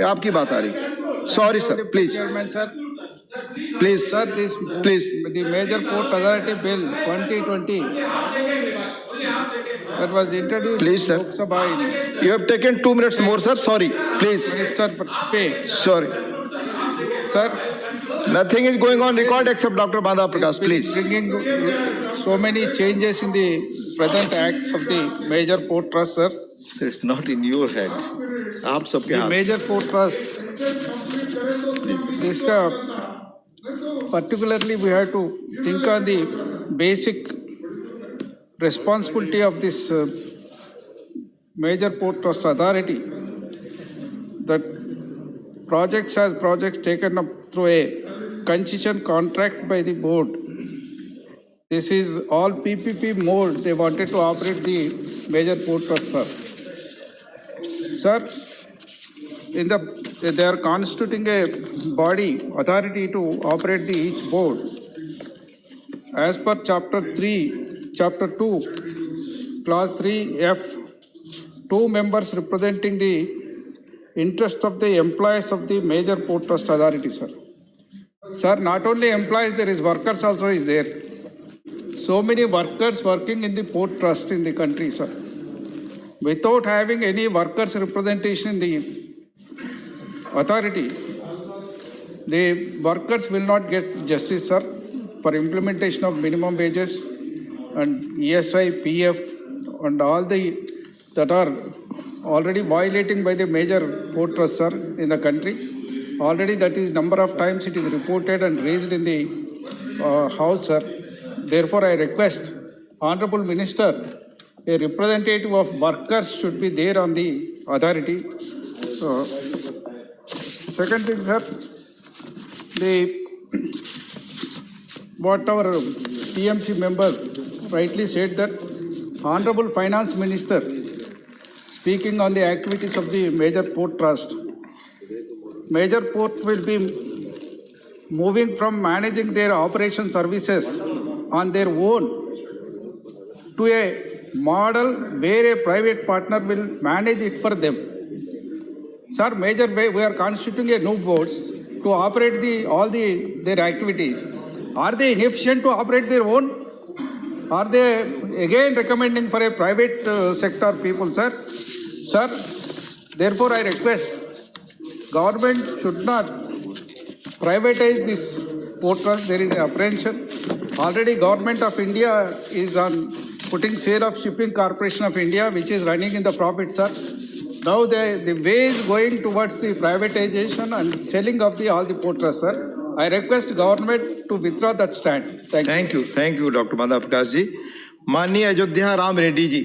आपकी बात आ रही। Sorry sir, please Chairman, sir. Please Sir, this please. the Major Port Authority Bill 2020 that was introduced Please, sir. in Lok Sabha in You have taken 2 minutes more, sir. Sorry, please. Minister for Spain. Sorry. Sir, Nothing is going on record except Dr. Banda Prakash. Please. bringing so many changes in the present acts of the Major Port Trust, sir. It's not in your head. आप सबके The हाथ। Major Port Trust, this particularly we have to think on the basic responsibility of this Major Port Trust Authority. That projects as projects taken up through a concession contract by the board. This is all PPP mode. They wanted to operate the Major Port Trust, sir. Sir, they are constituting a body authority to operate the each board. As per Chapter 3, Chapter 2, Clause 3F, 2 members representing the interest of the employees of the Major Port Trust Authority, sir. Sir, not only employees, there is workers also is there. So many workers working in the port trust in the country, sir. Without having any workers representation in the authority, the workers will not get justice, sir, for implementation of minimum wages and ESI, PF, and all the that are already violating by the major port trust, sir, in the country. Already that is number of times it is reported and raised in the House, sir. Therefore, I request Honorable Minister, a representative of workers should be there on the authority. Second thing, sir, what our TMC member rightly said that Honorable Finance Minister speaking on the activities of the Major Port Trust. Major Port will be moving from managing their operation services on their own to a model where a private partner will manage it for them. Sir, major way we are constituting a new boards to operate all their activities. Are they inefficient to operate their own? Are they again recommending for a private sector people, sir? Sir, therefore I request government should not privatize this port trust. There is an apprehension. Already Government of India is on putting sale of Shipping Corporation of India, which is running in the profit, sir. Now the way is going towards the privatization and selling of all the port trusts, sir. I request government to withdraw that stand. Thank you. Thank you, Dr. Banda Prakash ji. माननीय अयोध्या राम रेड्डी जी।